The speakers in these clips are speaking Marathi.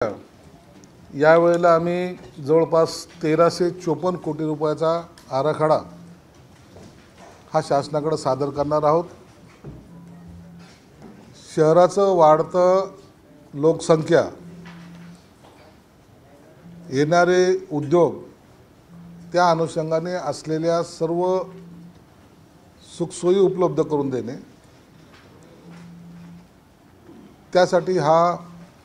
यावेळेला आम्ही जवळपास 1354 कोटी रुपयाचा आराखडा हा शासनाकडे सादर करणार आहोत। शहराचं वाढतं लोकसंख्या, येणारे उद्योग, त्या अनुषंगाने असलेल्या सर्व सुखसोयी उपलब्ध करून देणे, त्यासाठी हा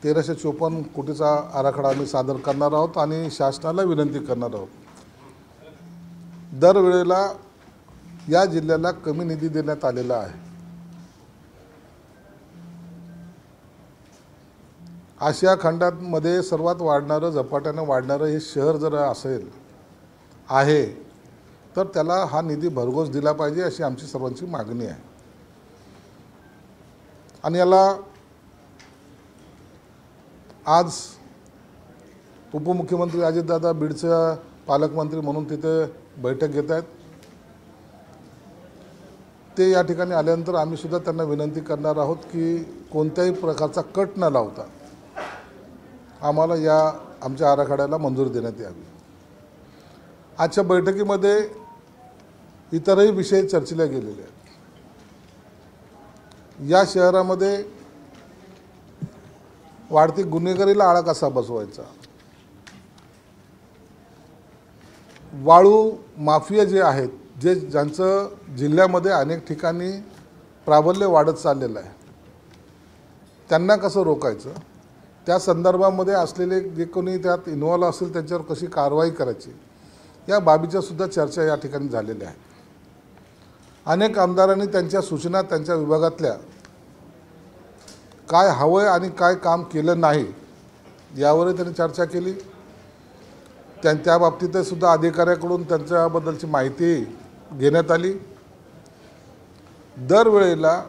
1354 कोटीचा आराखडा आम्ही सादर करणार आहोत आणि शासनाला विनंती करणार आहोत। दरवेळेला या जिल्ह्याला कमी निधी देण्यात आलेला आहे। आशिया खंडामध्ये सर्वात वाढणारं, झपाट्याने वाढणारं हे शहर जर असेल आहे तर त्याला हा निधी भरघोस दिला पाहिजे अशी आमची सर्वांची मागणी आहे। आणि याला आज उपमुख्यमंत्री अजितदादा बीडचे पालकमंत्री म्हणून तिथे बैठक घेत आहेत। ते या ठिकाणी आल्यानंतर आम्ही सुद्धा त्यांना विनंती करणार आहोत की कोणत्याही प्रकारचा कट न लावता आम्हाला या आमच्या आराखड्याला मंजुरी देण्यात यावी। आजच्या बैठकीमध्ये इतरही विषय चर्चिले गेलेले आहेत। या शहरामध्ये वाढती गुन्हेगारीला आळा कसा बसवायचा, वाळू माफिया जे आहेत, ज्यांचं जिल्ह्यामध्ये अनेक ठिकाणी प्राबल्य वाढत चाललेलं आहे, त्यांना कसं रोकायचं, त्या संदर्भामध्ये असलेले जे कोणी त्यात इन्व्हॉल्व असेल त्यांच्यावर कशी कारवाई करायची, या बाबीच्या सुद्धा चर्चा या ठिकाणी झालेल्या आहेत। अनेक आमदारांनी त्यांच्या सूचना त्यांच्या विभागातल्या काय हवंय आणि काय काम केलं नाही यावरही त्यांनी चर्चा केली। त्या बाबतीत सुद्धा अधिकाऱ्याकडून त्यांच्याबद्दलची माहिती घेण्यात आली। दरवेळेला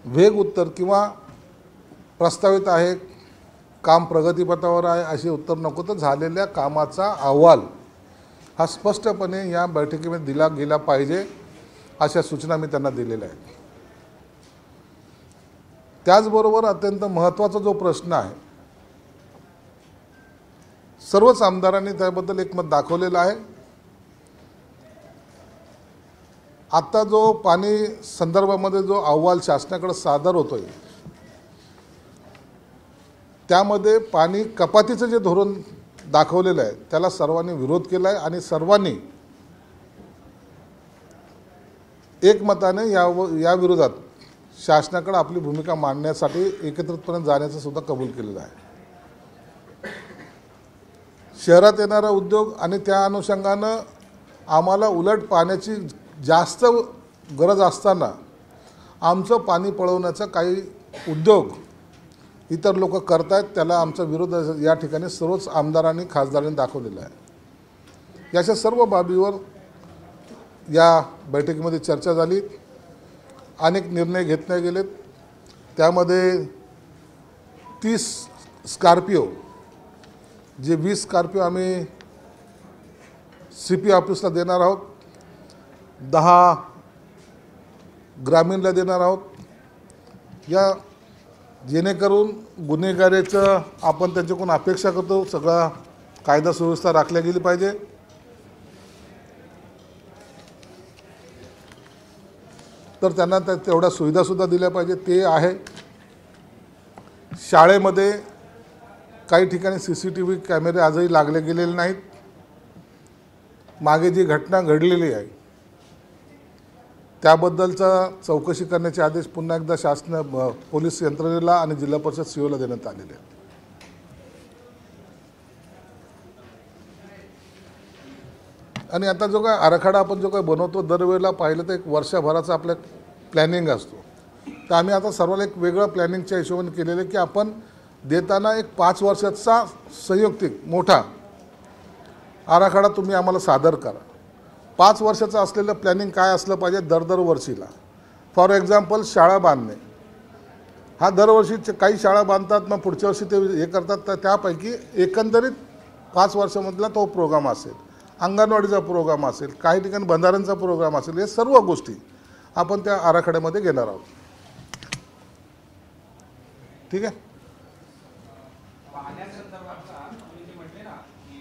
वेग उत्तर किंवा प्रस्तावित आहे, काम प्रगतीपथावर आहे असे उत्तर नको, तर झालेल्या कामाचा अहवाल हा स्पष्टपणे या बैठकीमध्ये दिला गेला पाहिजे अशा सूचना मी त्यांना दिलेल्या आहेत। त्याचबरोबर अत्यंत महत्त्वाचा जो प्रश्न आहे, सर्वच आमदारांनी त्याबद्दल एकमत दाखवलेलं आहे। आता जो पाणी संदर्भामध्ये जो अहवाल शासनाकडे सादर होतोय त्यामध्ये पाणी कपातीचं जे धोरण दाखवलेलं आहे त्याला सर्वांनी विरोध केला आहे आणि सर्वांनी एकमताने या विरोधात शासनाकडे आपली भूमिका मांडण्यासाठी एकत्रितपणे जाण्याचं सुद्धा कबूल केलेलं आहे। शहरात येणारा उद्योग आणि त्या अनुषंगानं आम्हाला उलट पाण्याची जास्त गरज असताना आमचं पाणी पळवण्याचा काही उद्योग इतर लोक करतायत, त्याला आमचा विरोध या ठिकाणी सर्वच आमदारांनी खासदारांनी दाखवलेला आहे। याच्या सर्व बाबीवर या बैठकीमध्ये चर्चा झाली, अनेक निर्णय घेतले गेलेत। त्यामध्ये 30 स्कॉर्पिओ, जे 20 स्कॉर्पिओ आम्ही CP ऑफिसला देणार आहोत, 10 ग्रामीणला देणार आहोत, या जेणेकरून गुन्हेगारीचं आपण त्यांच्याकडून अपेक्षा करतो सगळा कायदा सुव्यवस्था राखल्या गेली पाहिजे। तर त्यांना तेवढ्या सुविधासुद्धा दिल्या पाहिजे, ते आहे। शाळेमध्ये काही ठिकाणी CCTV कॅमेरे आजही लागले गेलेले नाहीत। मागे जी घटना घडलेली आहे त्याबद्दलचा चौकशी करण्याचे आदेश पुन्हा एकदा शासन पोलीस यंत्रणेला आणि जिल्हा परिषद COला देण्यात आलेले आहेत। आणि आता जो काय आराखडा आपण जो काय बनवतो, दरवेळेला पाहिलं तर एक वर्षभराचा आपला प्लॅनिंग असतो, तर आम्ही आता सर्वांना एक वेगळं प्लॅनिंगच्या हिशोबाने केलेलं आहे की आपण देताना एक 5 वर्षाचा संयुक्तिक मोठा आराखडा तुम्ही आम्हाला सादर करा। 5 वर्षाचं असलेलं प्लॅनिंग काय असलं पाहिजे, दर वर्षीला। फॉर एक्झाम्पल शाळा बांधणे, हा दरवर्षी काही शाळा बांधतात, मग पुढच्या वर्षी ते हे करतात, तर त्यापैकी एकंदरीत 5 वर्षामधला तो प्रोग्राम असेल, अंगणवाडीचा प्रोग्राम असेल, काही ठिकाणी बंधाऱ्यांचा प्रोग्राम असेल, हे सर्व गोष्टी आपण त्या आराखड्यामध्ये घेणार आहोत। ठीक आहे। पाण्यासंदर्भातला तुम्ही जे म्हटले ना की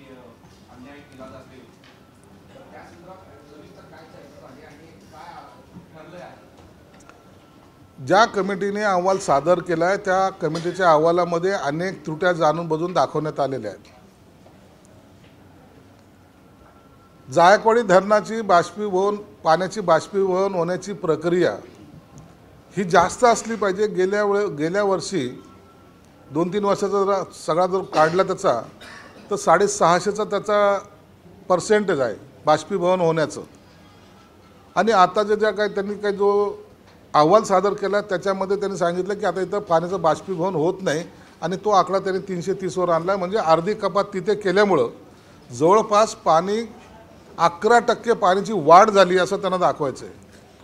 अन्याय केला जाते तर त्या संदर्भात सविस्तर काय चर्चा झाली आणि काय ठरलं आहे? ज्या कमिटीने अहवाल सादर केला आहे त्या कमिटीच्या अहवालामध्ये अनेक त्रुट्या जाणून बुजून दाखवण्यात आलेल्या आहेत. जायकवाडी धरणाची पाण्याची बाष्पीभवन होण्याची प्रक्रिया ही जास्त असली पाहिजे. गेल्या वर्षी 2-3 वर्षाचा जर सगळा जर काढला त्याचा तर 650चा त्याचा पर्सेंटेज आहे बाष्पीभवन होण्याचं. आणि आता ज्या काही त्यांनी काही जो अहवाल सादर केला त्याच्यामध्ये त्यांनी सांगितलं की आता इथं पाण्याचं बाष्पीभवन होत नाही आणि तो आकडा त्यांनी 330वर आणला. म्हणजे अर्धी कपात तिथे केल्यामुळं जवळपास पाणी 11% पाण्याची वाढ झाली असं त्यांना दाखवायचं आहे.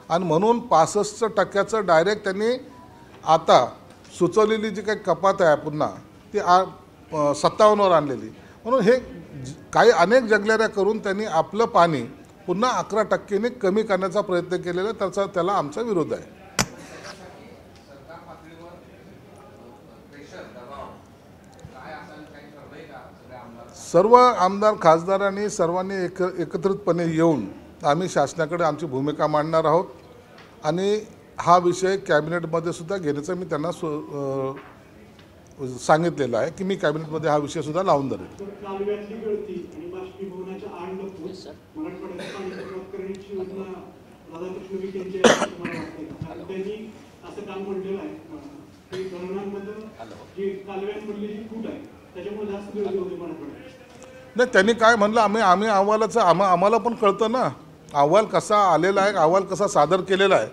आणि म्हणून 65% डायरेक्ट त्यांनी आता सुचवलेली जी काही कपात आहे पुन्हा ती 57वर आणलेली. म्हणून हे काही अनेक जगलेऱ्या करून त्यांनी आपलं पाणी पुन्हा 11%ने कमी करण्याचा प्रयत्न केलेला त्याला आमचा विरोध आहे. सरकार पातळीवर प्रेशर दबाव काय असेल काही ठरलंय का? सगळे आमदार सर्व आमदार खासदारांनी सर्वांनी एकत्रितपणे येऊन आम्ही शासनाकडे आमची भूमिका मांडणार आहोत आणि हा विषय कॅबिनेटमध्ये सुद्धा घेण्याचं मी त्यांना सांगितलेलं आहे की मी कॅबिनेटमध्ये हा विषय सुद्धा लावून धरेन. कालव्यातली गळती आणि बाष्पीभवनाच्या आड लपून मराठवाड्यात पाणी पुरवठा करण्याची योजना राधाकृष्ण विखे यांची आहे असं मला वाटतं. आणि त्यांनी असं काम म्हणलेलं आहे की धरणांबद्दल जी कालव्यांमधली जी फूट आहे त्याच्यामुळे जास्त गळती होते मराठवाड्यात. नाही, त्यांनी काय म्हणलं आम्ही अहवालाचं आम्हाला पण कळतं ना अहवाल कसा आलेला आहे, अहवाल कसा सादर केलेला आहे.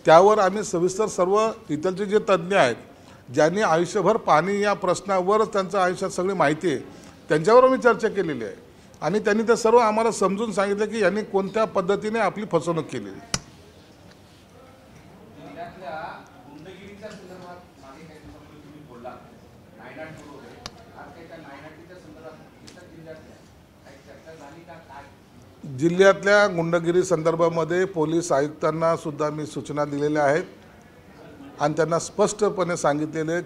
त्यावर आम्ही सविस्तर सर्व इथलचे जे तज्ज्ञ आहेत ज्यांनी आयुष्यभर पाणी या प्रश्नावर त्यांचं आयुष्यात सगळी माहिती आहे त्यांच्यावर आम्ही चर्चा केलेली आहे. आणि त्यांनी ते सर्व आम्हाला समजून सांगितलं की यांनी कोणत्या पद्धतीने आपली फसवणूक केलेली. जिल्ह्यातल्या गुंडगिरीच्या संदर्भात मागे काही दिवसापूर्वी तुम्ही बोलला नायनाट सुरू होते. आज काही त्या नायनाटीच्या संदर्भात इतर जिल्ह्यातल्या काही चर्चा झाली का? काय जिल्ह्यातल्या गुंडगिरी संदर्भामध्ये पोलीस आयुक्तांना सुद्धा मी सूचना दिलेल्या आहेत आणि त्यांना स्पष्टपणे सांगितलेले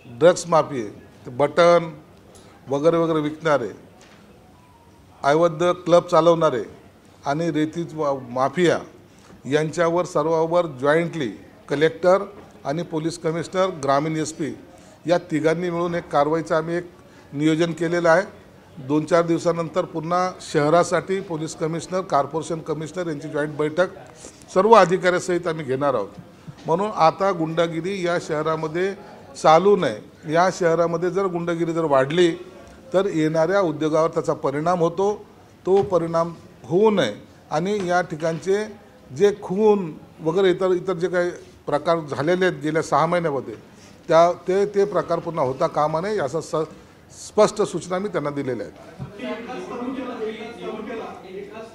ड्रग्स माफिये बटन वगैरे वगैरे विकणारे अवैध क्लब चालवणारे आणि रेती माफिया यांच्यावर सर्वांवर जॉईंटली कलेक्टर आणि पोलीस कमिशनर ग्रामीण SP या तिघांनी मिळून एक कारवाईचं आम्ही एक नियोजन केलेलं आहे. 2-4 दिवसानंतर पुन्हा शहरासाठी पोलीस कमिशनर कॉर्पोरेशन कमिशनर यांची जॉईंट बैठक सर्व अधिकाऱ्यासहित आम्ही घेणार आहोत. म्हणून आता गुंडागिरी या शहरामध्ये चालू नये. या शहरामध्ये जर गुंडागिरी जर वाढली तर येणाऱ्या उद्योगावर त्याचा परिणाम होतो. तो परिणाम होऊ नये आणि या ठिकाणचे जे खून वगैरे इतर जे काही प्रकार झालेले आहेत गेल्या 6 महिन्यामध्ये ते प्रकार पुन्हा होता कामा नये याचा स्पष्ट सूचना मी त्यांना दिलेल्या आहेत. एकाच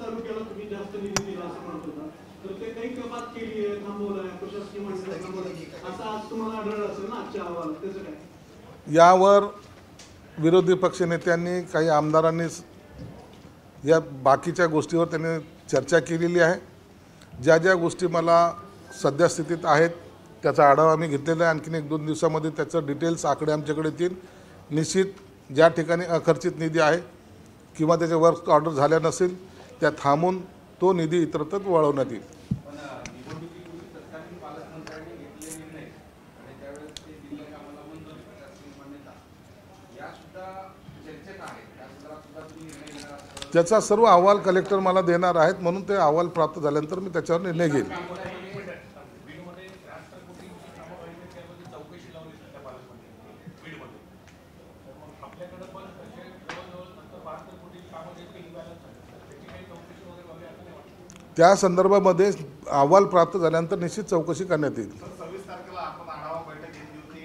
तालुक्याला तुम्ही जास्त निधी दिला असं म्हणत होता तर ते काही कपात केली आहे, थांबवलं आहे, प्रशासकीय माणसं असं आज तुम्हाला आढळलं असेल ना आजच्या अहवालात, त्याचं काय? यावर विरोधी पक्षनेत्यांनी काही आमदारांनी या बाकीच्या गोष्टीवर त्यांनी चर्चा केलेली आहे. ज्या ज्या गोष्टी मला सद्यस्थितीत आहेत त्याचा आढावा आम्ही घेतलेला आहे. आणखीन 1-2 दिवसामध्ये त्याचं डिटेल्स आकडे आमच्याकडे येतील. निश्चित ज्या ठिकाणी अखर्चित निधी आहे किंवा त्याचे वर्क ऑर्डर झाल्या नसेल त्या थांबून तो निधी इतरत्र वळवण्यात येईल. पण निवडणुकीपूर्वी तत्कालीन पालकमंत्र्यांनी घेतलेले निर्णय आणि त्यावेळेस ते दिलेल्या कामाला मंजुरी प्रशासकीय मान्यता या सुद्धा चर्चेत आहेत. त्या संदर्भात सुद्धा तुम्ही निर्णय घेणार आहात? त्याचा सर्व अहवाल कलेक्टर मला देणार आहेत. म्हणून ते अहवाल प्राप्त झाल्यानंतर मी त्याच्यावर निर्णय घेईन. त्या संदर्भामध्ये अहवाल प्राप्त झाल्यानंतर निश्चित चौकशी करण्यात येईल. 26 तारखेला आपण आढावा बैठक घेतली होती.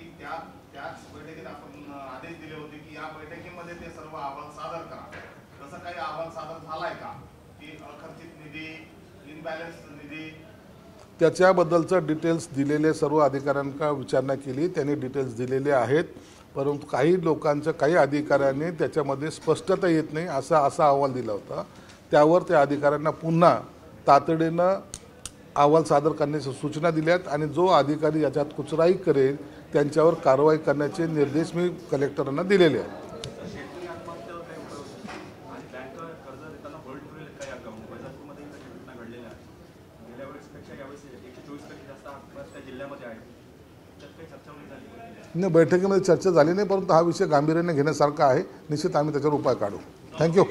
त्याच बैठकीत आपण आदेश दिले होते की या बैठकीमध्ये ते सर्व अहवाल सादर करा. तसं काही अहवाल सादर झालाय का की अखर्चित निधी, इनबॅलन्स निधी? त्याच्याबद्दलचं डिटेल्स दिलेले सर्व अधिकाऱ्यांना विचारणा केली. त्यांनी डिटेल्स दिलेले आहेत. परंतु काही लोकांचं काही अधिकाऱ्यांनी त्याच्यामध्ये स्पष्टता येत नाही असा अहवाल दिला होता. त्यावर त्या अधिकाऱ्यांना पुन्हा तातडीनं अहवाल सादर करण्याच्या सूचना दिल्यात आणि जो अधिकारी याच्यात कुचराई करेल त्यांच्यावर कारवाई करण्याचे निर्देश मी कलेक्टरांना दिलेले आहेत. नाही, बैठकीमध्ये चर्चा झाली नाही, परंतु हा विषय गांभीर्याने घेण्यासारखा आहे. निश्चित आम्ही त्याच्यावर उपाय काढू. थँक्यू.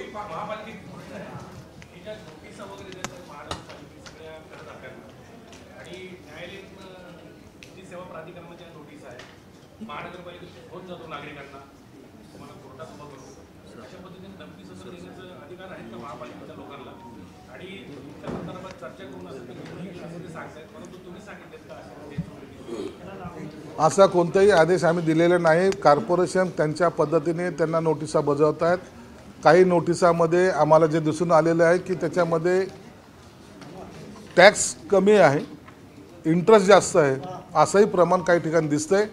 असा कोणताही आदेश आम्ही दिलेला नाही. कॉर्पोरेशन त्यांच्या पद्धतीने त्यांना नोटिसा बजावत आहेत. काही नोटिसामध्ये आम्हाला जे दिसून आलेलं आहे की त्याच्यामध्ये टॅक्स कमी आहे, इंटरेस्ट जास्त आहे, असंही प्रमाण काही ठिकाणी दिसतंय.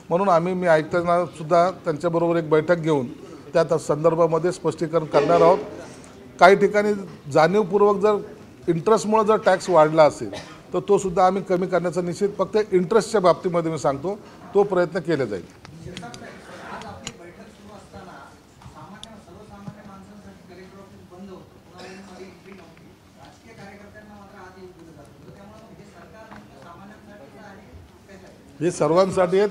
म्हणून मी ऐकताना सुद्धा त्यांच्याबरोबर एक बैठक घेऊन त्या संदर्भामध्ये स्पष्टीकरण करणार आहोत. काही ठिकाणी जाणीवपूर्वक जर इंटरेस्टमुळे जर टॅक्स वाढला असेल तर तो सुद्धा आम्ही कमी करण्याचा निश्चित, फक्त इंटरेस्टच्या बाबतीमध्ये मी सांगतो, तो प्रयत्न केला जाईल. हे सर्वांसाठी आहे.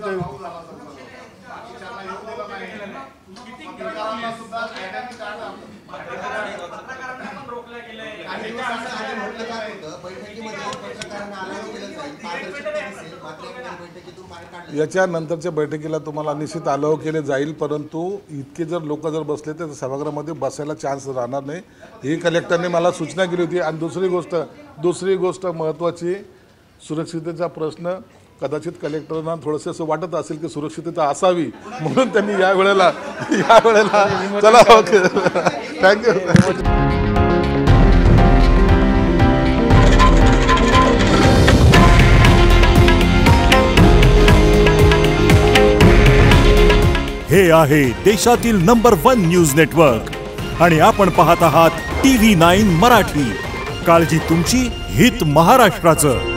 याच्यानंतरच्या बैठकीला तुम्हाला निश्चित अलाव केले जाईल, परंतु इतके जर लोक जर बसले तर सभागृहामध्ये बसायला चान्स राहणार नाही, ही कलेक्टरने मला सूचना केली होती. आणि दुसरी गोष्ट महत्त्वाची, सुरक्षिततेचा प्रश्न कदाचित कलेक्टरांना थोडंसं असं वाटत असेल की सुरक्षितता असावी, म्हणून त्यांनी या वेळेला चला. Okay, thank you. हे आहे देशातील नंबर 1 न्यूज नेटवर्क आणि आपण पाहत आहात TV9 मराठी. काळजी तुमची, हित महाराष्ट्राचं.